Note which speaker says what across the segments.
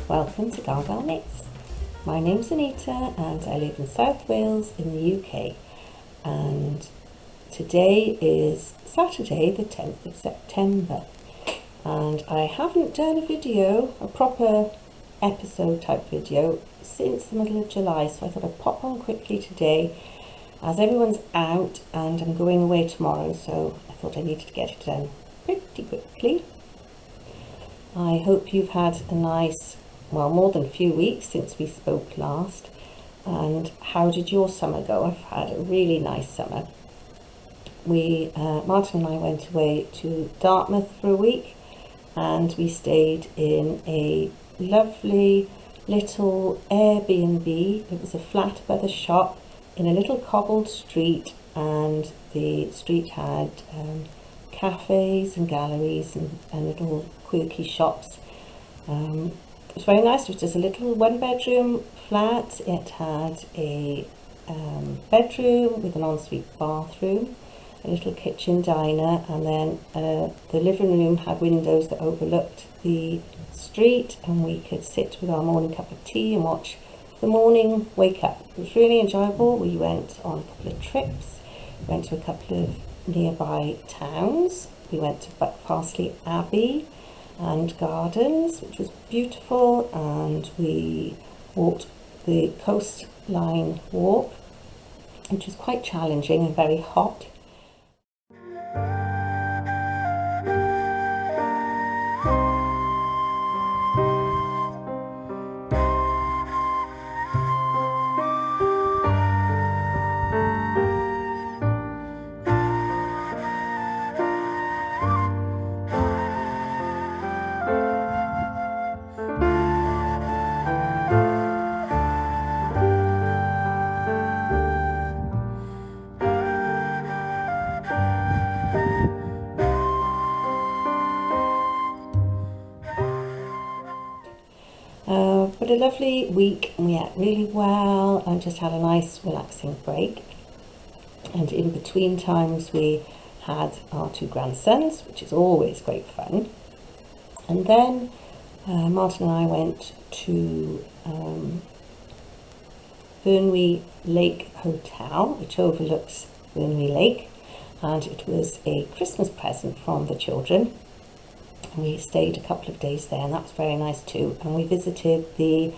Speaker 1: Welcome to Gaga Knits. My name's Anita and I live in South Wales in the UK, and today is Saturday the 10th of September, and I haven't done a proper episode type video since the middle of July, so I thought I'd pop on quickly today as everyone's out and I'm going away tomorrow, so I thought I needed to get it done pretty quickly. I hope you've had a nice, more than a few weeks since we spoke last. And how did your summer go? I've had a really nice summer. Martin and I went away to Dartmouth for a week, and we stayed in a lovely little Airbnb. It was a flat above the shop in a little cobbled street, and the street had cafes and galleries and little quirky shops. It was very nice. It was just a little one-bedroom flat. It had a bedroom with an ensuite bathroom, a little kitchen diner, and then the living room had windows that overlooked the street, and we could sit with our morning cup of tea and watch the morning wake up. It was really enjoyable. We went on a couple of trips, went to a couple of nearby towns. We went to Parsley Abbey and Gardens, which was beautiful, and we walked the coastline walk, which was quite challenging and very hot. But a lovely week, and we ate really well and just had a nice relaxing break. And in between times we had our two grandsons, which is always great fun. And then Martin and I went to Vyrnwy Lake Hotel, which overlooks Vyrnwy Lake, and it was a Christmas present from the children. We stayed a couple of days there, and that was very nice too. And we visited the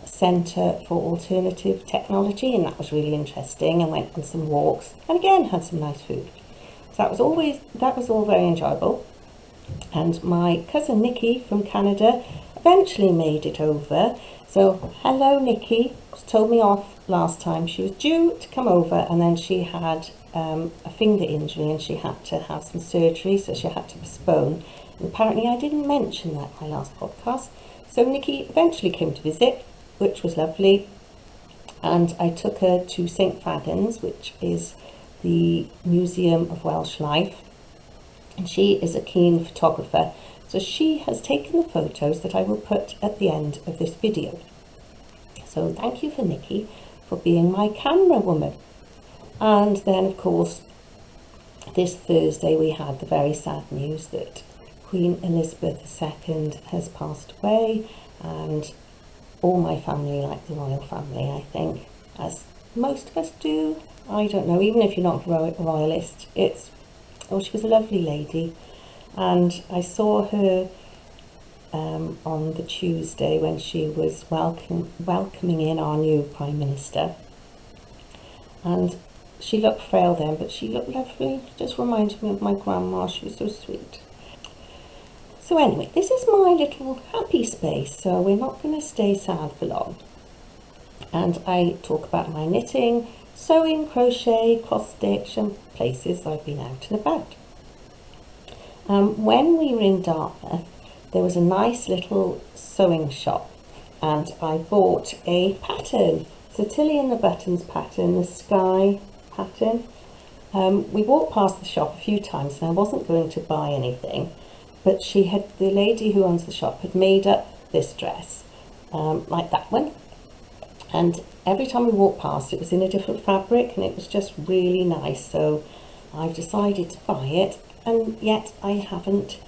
Speaker 1: Centre for Alternative Technology, and that was really interesting, and went on some walks, and again had some nice food. So that was all very enjoyable. And my cousin Nikki from Canada eventually made it over. So hello Nikki. She told me off last time. She was due to come over, and then she had a finger injury and she had to have some surgery, so she had to postpone. And apparently I didn't mention that in my last podcast. So Nikki eventually came to visit, which was lovely. And I took her to St Fagan's, which is the Museum of Welsh Life. And she is a keen photographer. So she has taken the photos that I will put at the end of this video. So thank you for Nikki for being my camera woman. And then of course, this Thursday we had the very sad news that Queen Elizabeth II has passed away, and all my family like the royal family, I think, as most of us do. I don't know, even if you're not a royalist, she was a lovely lady, and I saw her on the Tuesday when she was welcoming in our new Prime Minister, and she looked frail then, but she looked lovely. Just reminded me of my grandma. She was so sweet. So anyway, this is my little happy space, so we're not going to stay sad for long. And I talk about my knitting, sewing, crochet, cross stitch, and places I've been out and about. When we were in Dartmouth, there was a nice little sewing shop, and I bought a pattern. So Tilly and the Buttons pattern, the sky pattern. We walked past the shop a few times and I wasn't going to buy anything, but the lady who owns the shop had made up this dress, like that one. And every time we walked past, it was in a different fabric, and it was just really nice. So I've decided to buy it, and yet I haven't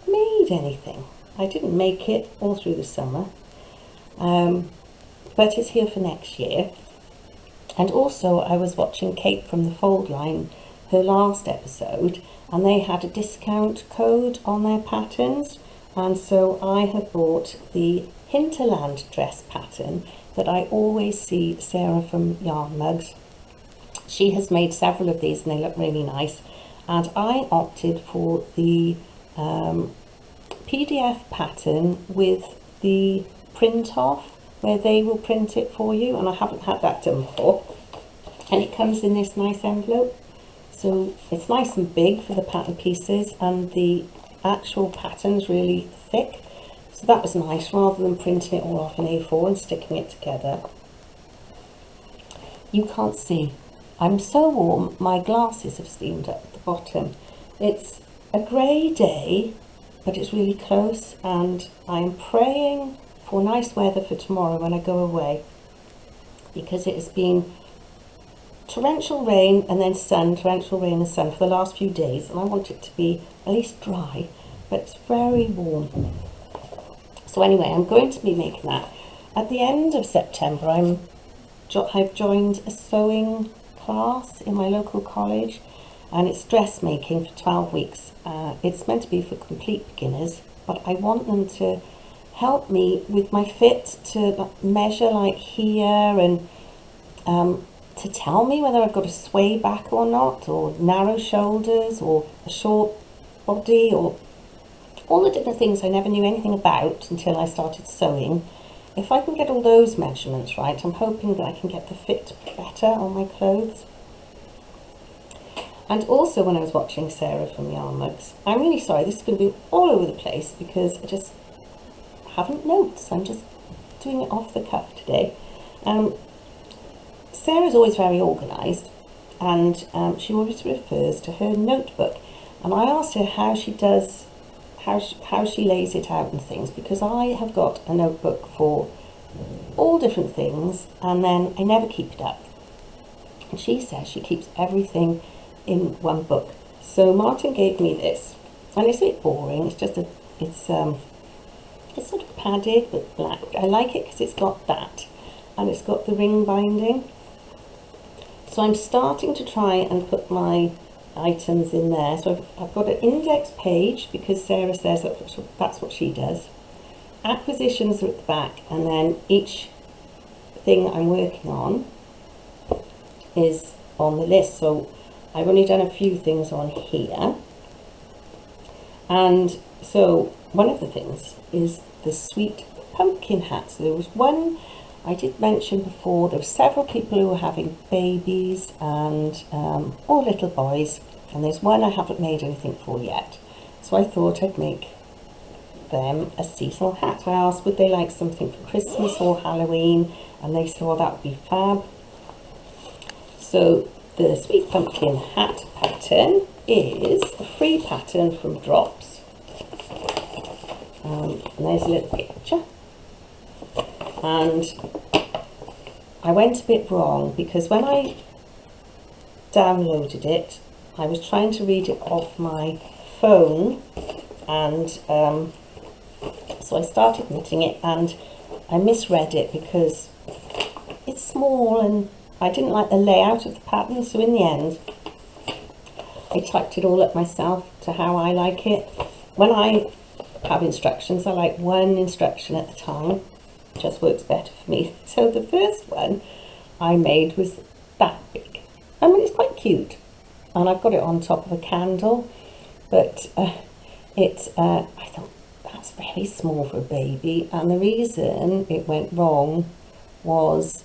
Speaker 1: made anything. I didn't make it all through the summer. but it's here for next year. And also I was watching Kate from the Fold line, her last episode, and they had a discount code on their patterns, and so I have bought the Hinterland dress pattern that I always see Sarah from Yarn Mugs. She has made several of these and they look really nice, and I opted for the PDF pattern with the print off, where they will print it for you, and I haven't had that done before. And it comes in this nice envelope, so it's nice and big for the pattern pieces, and the actual pattern's really thick, so that was nice, rather than printing it all off in A4 and sticking it together. You can't see, I'm so warm, my glasses have steamed up at the bottom. It's a grey day, but it's really close, and I'm praying for nice weather for tomorrow when I go away, because it has been torrential rain and then sun, torrential rain and sun for the last few days, and I want it to be at least dry, but it's very warm. So anyway, I'm going to be making that. At the end of September, I've joined a sewing class in my local college, and it's dressmaking for 12 weeks. It's meant to be for complete beginners, but I want them to help me with my fit, to measure like here, and to tell me whether I've got a sway back or not, or narrow shoulders, or a short body, or all the different things I never knew anything about until I started sewing. If I can get all those measurements right, I'm hoping that I can get the fit better on my clothes. And also, when I was watching Sarah from Yarn Mugs, I'm really sorry, this is going to be all over the place because I just haven't notes. I'm just doing it off the cuff today. Sarah's always very organised, and she always refers to her notebook. And I asked her how she does, how she lays it out and things, because I have got a notebook for all different things, and then I never keep it up. And she says she keeps everything in one book. So Martin gave me this, and it's a bit boring. It's just it's sort of padded but black. I like it because it's got that, and it's got the ring binding. So I'm starting to try and put my items in there. So I've got an index page because Sarah says that's what she does. Acquisitions are at the back, and then each thing I'm working on is on the list. So I've only done a few things on here. And so one of the things is the sweet pumpkin hat. So there was one I did mention before, there were several people who were having babies and all little boys, and there's one I haven't made anything for yet. So I thought I'd make them a seasonal hat. I asked would they like something for Christmas or Halloween, and they said, well, that would be fab. So the sweet pumpkin hat pattern is a free pattern from Drops. And there's a little picture. And I went a bit wrong because when I downloaded it, I was trying to read it off my phone, and so I started knitting it and I misread it because it's small and I didn't like the layout of the pattern. So in the end, I typed it all up myself to how I like it. When I have instructions, I like one instruction at a time. Just works better for me. So the first one I made was that big. I mean, it's quite cute, and I've got it on top of a candle, but I thought that's very small for a baby. And the reason it went wrong was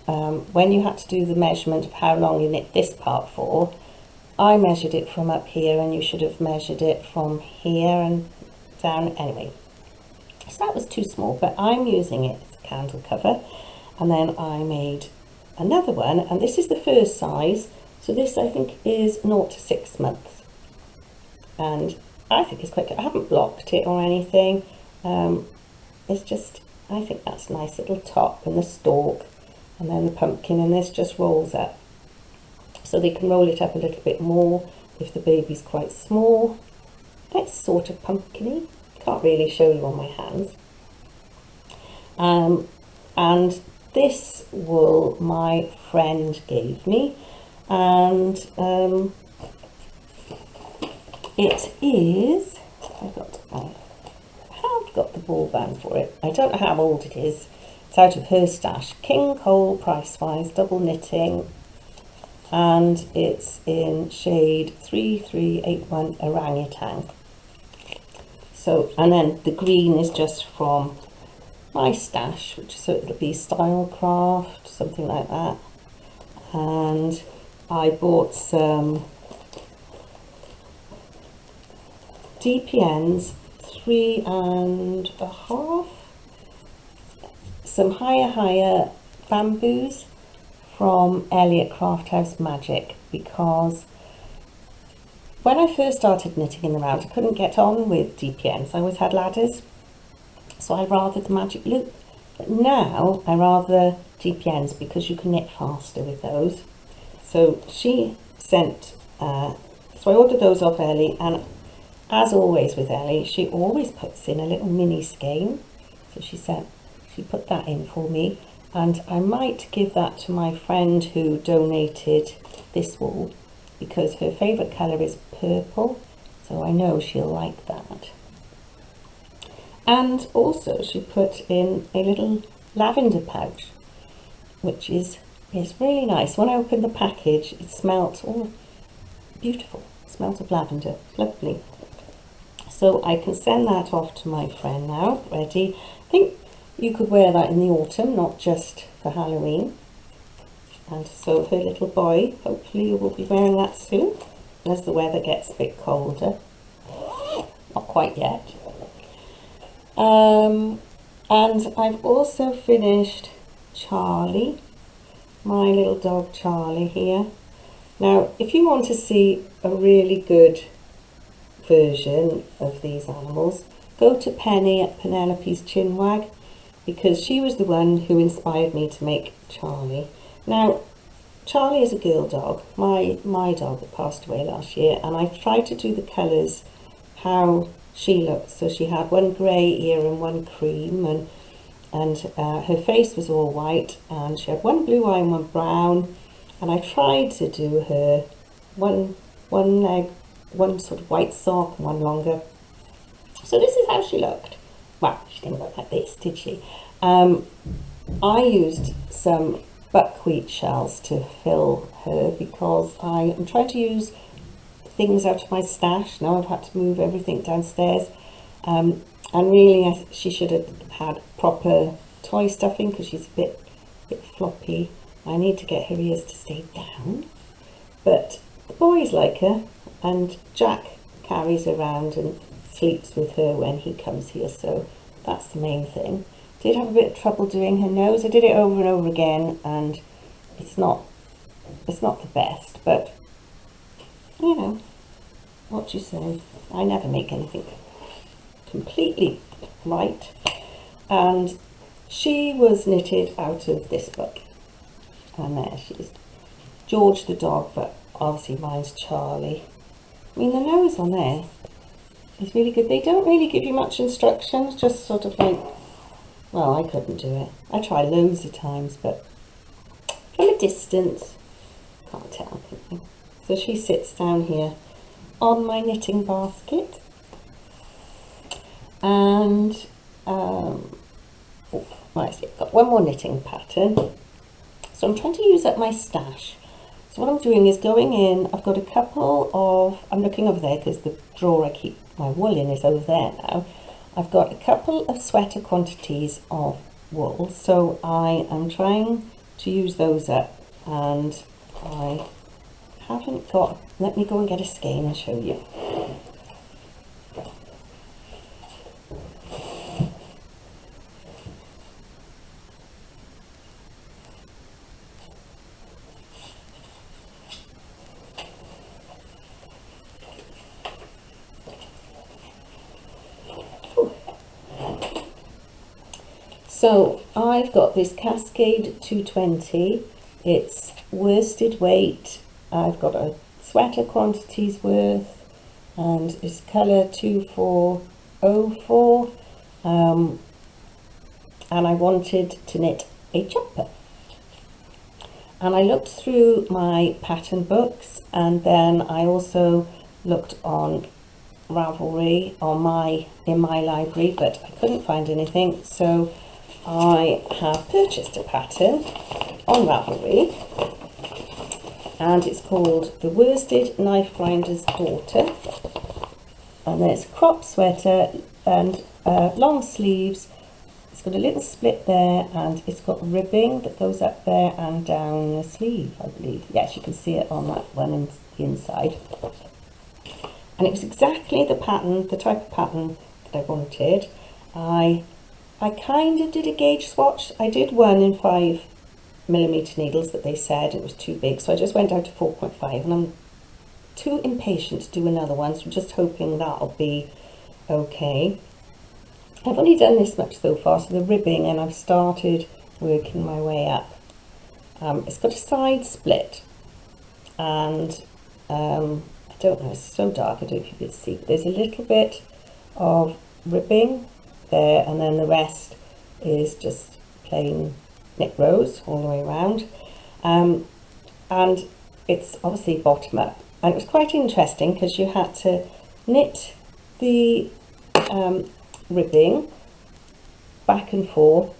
Speaker 1: when you had to do the measurement of how long you knit this part for, I measured it from up here and you should have measured it from here and down. Anyway, so that was too small, but I'm using it as a candle cover. And then I made another one, and this is the first size. So this I think is 0 to 6 months. And I think it's quite good. I haven't blocked it or anything. It's just, I think that's a nice little top and the stalk and then the pumpkin, and this just rolls up. So they can roll it up a little bit more if the baby's quite small. It's sort of pumpkin-y. Can't really show you on my hands. And this wool my friend gave me, and it is, I have got the ball band for it. I don't know how old it is. It's out of her stash. King Cole Price Wise double knitting, and it's in shade 3381 Orangutan. So, and then the green is just from my stash, which so it'll be Stylecraft, something like that. And I bought some DPNs, 3.5, some higher bamboos from Elliot Craft House Magic, because when I first started knitting in the round I couldn't get on with DPNs. I always had ladders, so I rather the magic loop, but now I rather DPNs because you can knit faster with those. So she sent, so I ordered those off Ellie, and as always with Ellie, she always puts in a little mini skein. So she put that in for me, and I might give that to my friend who donated this wool, because her favourite colour is purple, so I know she'll like that. And also she put in a little lavender pouch, which is really nice. When I opened the package, it smelt beautiful. It smelt of lavender, lovely. So I can send that off to my friend now, ready. I think you could wear that in the autumn, not just for Halloween. And so her little boy, hopefully you will be wearing that soon, as the weather gets a bit colder. Not quite yet. And I've also finished Charlie, my little dog Charlie here. Now, if you want to see a really good version of these animals, go to Penny at Penelope's Chinwag, because she was the one who inspired me to make Charlie. Now, Charlie is a girl dog, my dog that passed away last year, and I tried to do the colours how she looked. So she had one grey ear and one cream, and her face was all white, and she had one blue eye and one brown, and I tried to do her one leg, one sort of white sock, one longer. So this is how she looked. Well, she didn't look like this, did she? I used some buckwheat shells to fill her, because I am trying to use things out of my stash. Now I've had to move everything downstairs, and really she should have had proper toy stuffing, because she's a bit floppy. I need to get her ears to stay down, but the boys like her, and Jack carries her around and sleeps with her when he comes here, so that's the main thing. Did have a bit of trouble doing her nose. I did it over and over again, and it's not the best, but you know what you say. I never make anything completely right. And she was knitted out of this book, and there she is, George the dog, but obviously mine's Charlie. I mean, the nose on there is really good. They don't really give you much instructions, just sort of like, well, I couldn't do it. I tried loads of times, but from a distance, can't tell, can you? So she sits down here on my knitting basket, and right, so I've got one more knitting pattern. So I'm trying to use up my stash. So what I'm doing is going in, I've got a couple of, I'm looking over there because the drawer I keep my wool in is over there now. I've got a couple of sweater quantities of wool, so I am trying to use those up, and I haven't got, let me go and get a skein and show you. So I've got this Cascade 220, it's worsted weight, I've got a sweater quantities worth, and it's colour 2404, and I wanted to knit a jumper. And I looked through my pattern books, and then I also looked on Ravelry in my library, but I couldn't find anything, so I have purchased a pattern on Ravelry, and it's called The Worsted Knife Grinder's Daughter, and there's a crop sweater and long sleeves. It's got a little split there, and it's got ribbing that goes up there and down the sleeve, I believe. Yes, you can see it on that one in the inside. And it was exactly the pattern, the type of pattern that I wanted. I kind of did a gauge swatch. I did one in 5mm needles that they said it was too big, so I just went down to 4.5, and I'm too impatient to do another one, so I'm just hoping that'll be okay. I've only done this much so far, so the ribbing, and I've started working my way up. It's got a side split, and I don't know, it's so dark, I don't know if you can see, but there's a little bit of ribbing there, and then the rest is just plain knit rows all the way around, and it's obviously bottom up, and it was quite interesting because you had to knit the ribbing back and forth,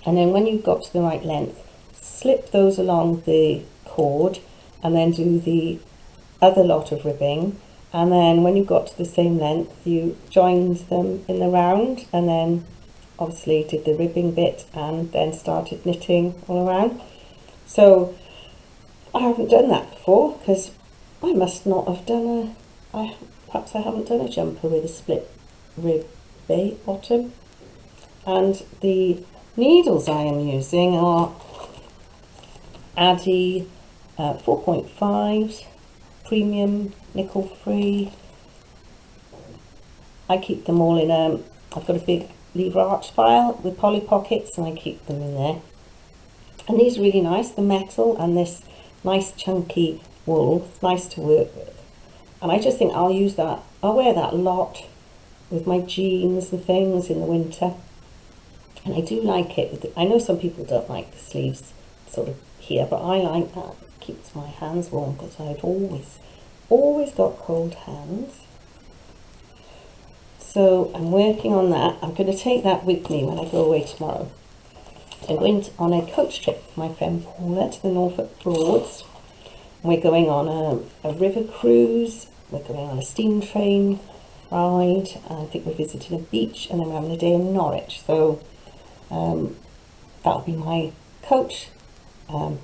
Speaker 1: and then when you got to the right length, slip those along the cord, and then do the other lot of ribbing, and then when you got to the same length, you joined them in the round, and then obviously did the ribbing bit, and then started knitting all around. So I haven't done that before, because I must not have done perhaps I haven't done a jumper with a split rib bottom. And the needles I am using are Addy 4.5s, premium, nickel free. I keep them all in I've got a big lever arch file with poly pockets, and I keep them in there. And these are really nice, the metal and this nice chunky wool. It's nice to work with, and I just think I'll use that, I'll wear that a lot with my jeans and things in the winter. And I do like it. I know some people don't like the sleeves sort of here, but I like that. It keeps my hands warm, because I've always got cold hands. So I'm working on that. I'm going to take that with me when I go away tomorrow. So I'm going on a coach trip with my friend Paula to the Norfolk Broads. We're going on a river cruise. We're going on a steam train ride. I think we're visiting a beach, and then we're having a day in Norwich. So that'll be my coach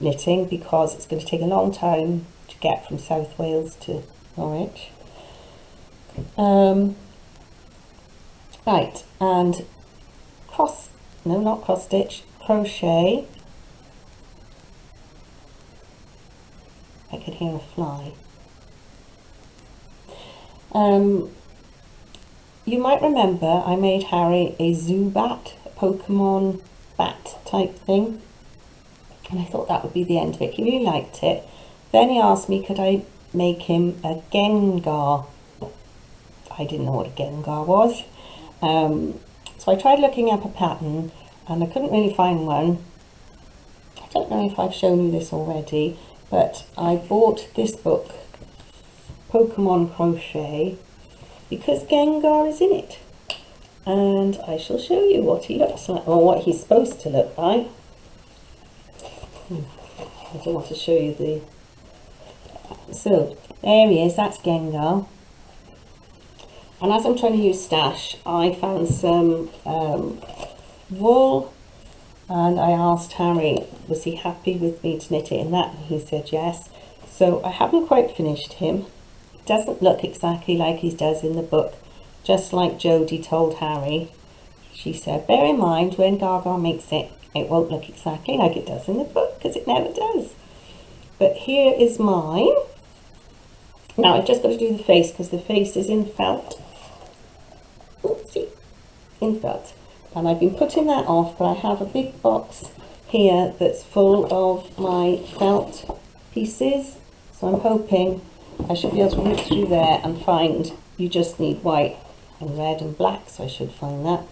Speaker 1: knitting, because it's going to take a long time to get from South Wales to Norwich. Right, and crochet. I can hear a fly. You might remember I made Harry a Zubat, a Pokemon bat type thing, and I thought that would be the end of it. He really liked it. Then he asked me, could I make him a Gengar? I didn't know what a Gengar was. So I tried looking up a pattern, and I couldn't really find one. I don't know if I've shown you this already, but I bought this book, Pokemon Crochet, because Gengar is in it. And I shall show you what he looks like, or what he's supposed to look like. I don't want to show you the... So, there he is, that's Gengar. And as I'm trying to use stash, I found some wool, and I asked Harry, was he happy with me to knit it in that? And he said yes. So I haven't quite finished him. It doesn't look exactly like he does in the book, just like Jodie told Harry. She said, bear in mind, when Gaga makes it, it won't look exactly like it does in the book, because it never does. But here is mine. Now I've just got to do the face, because the face is in felt. Oopsie, in felt. And I've been putting that off, but I have a big box here that's full of my felt pieces. So I'm hoping I should be able to rip through there and find, you just need white and red and black, so I should find that.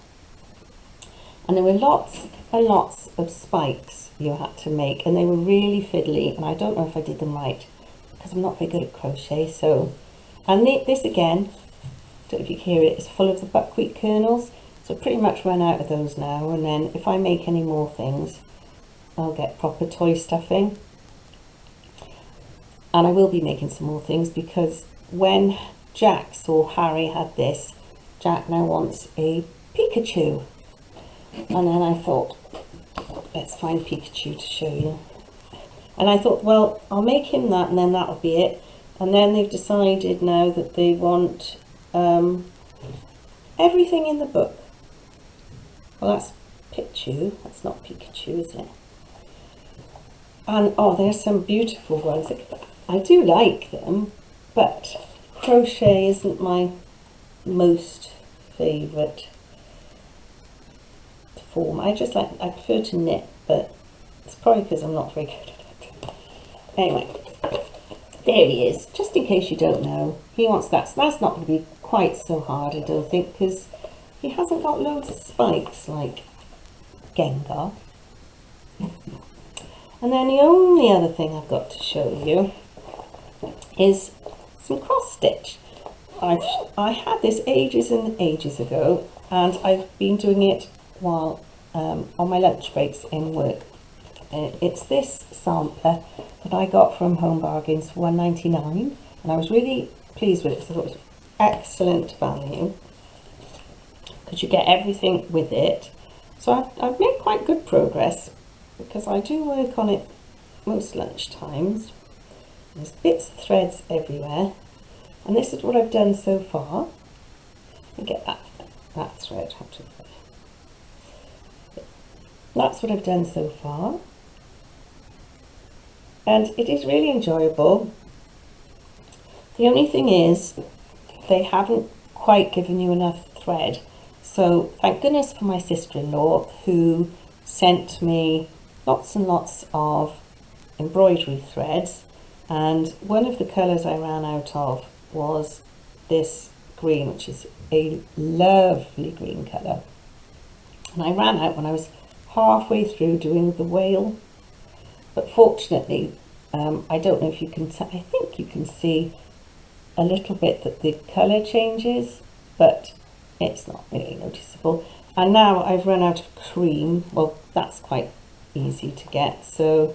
Speaker 1: and there were lots and lots of spikes you had to make, and they were really fiddly, and I don't know if I did them right because I'm not very good at crochet. So, and this again, don't know if you can hear it, is full of the buckwheat kernels, so pretty much run out of those now, and then if I make any more things I'll get proper toy stuffing. And I will be making some more things, because when Jack saw Harry had this, Jack now wants a Pikachu. And then I thought, let's find Pikachu to show you. And I thought, well, I'll make him that and then that'll be it. And then they've decided now that they want everything in the book. Well, that's Pichu, that's not Pikachu, is it? And oh, there's some beautiful ones. I do like them, but crochet isn't my most favourite form. I prefer to knit, but it's probably because I'm not very good at it. Anyway, there he is, just in case you don't know. He wants that, so that's not going to be quite so hard, I don't think, because he hasn't got loads of spikes like Gengar. And then the only other thing I've got to show you is some cross stitch. I had this ages and ages ago, and I've been doing it while on my lunch breaks in work. It's this sampler that I got from Home Bargains for £1.99, and I was really pleased with it because I thought it was excellent value, because you get everything with it. So I've made quite good progress, because I do work on it most lunch times. There's bits of threads everywhere, and this is what I've done so far. And get that thread out of there. That's what I've done so far, and it is really enjoyable. The only thing is, they haven't quite given you enough thread. So thank goodness for my sister-in-law, who sent me lots and lots of embroidery threads, and one of the colours I ran out of was this green, which is a lovely green colour, and I ran out when I was halfway through doing the whale. But fortunately, I don't know if you can, I think you can see a little bit that the colour changes, but it's not really noticeable. And now I've run out of cream. Well, that's quite easy to get, so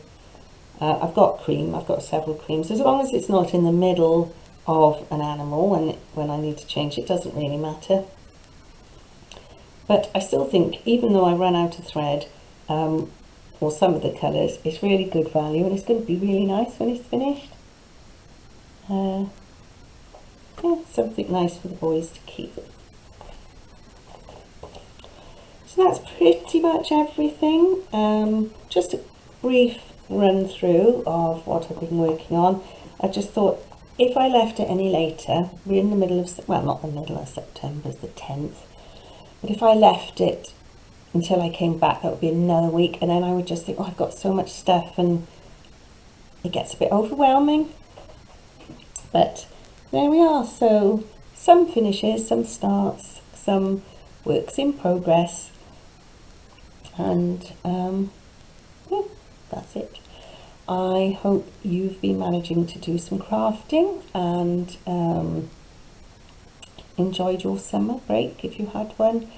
Speaker 1: I've got cream. I've got several creams. As long as it's not in the middle of an animal when I need to change, it doesn't really matter. But I still think, even though I run out of thread, or some of the colours, it's really good value, and it's going to be really nice when it's finished. Yeah, something nice for the boys to keep. So that's pretty much everything. Just a brief run through of what I've been working on. I just thought, if I left it any later, we're in the middle of, well, not the middle of September, it's the 10th, but if I left it until I came back, that would be another week, and then I would just think, oh, I've got so much stuff, and it gets a bit overwhelming. But there we are. So some finishes, some starts, some works in progress, and yeah, that's it. I hope you've been managing to do some crafting and enjoyed your summer break if you had one,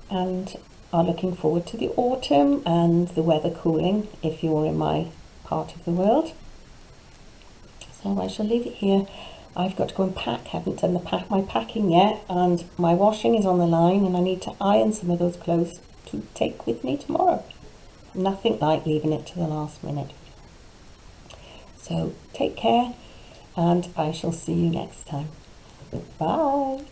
Speaker 1: and are looking forward to the autumn and the weather cooling if you're in my part of the world. So I shall leave it here. I've got to go and pack. Haven't done my packing yet, and my washing is on the line, and I need to iron some of those clothes to take with me tomorrow. Nothing like leaving it to the last minute. So take care, and I shall see you next time. Bye.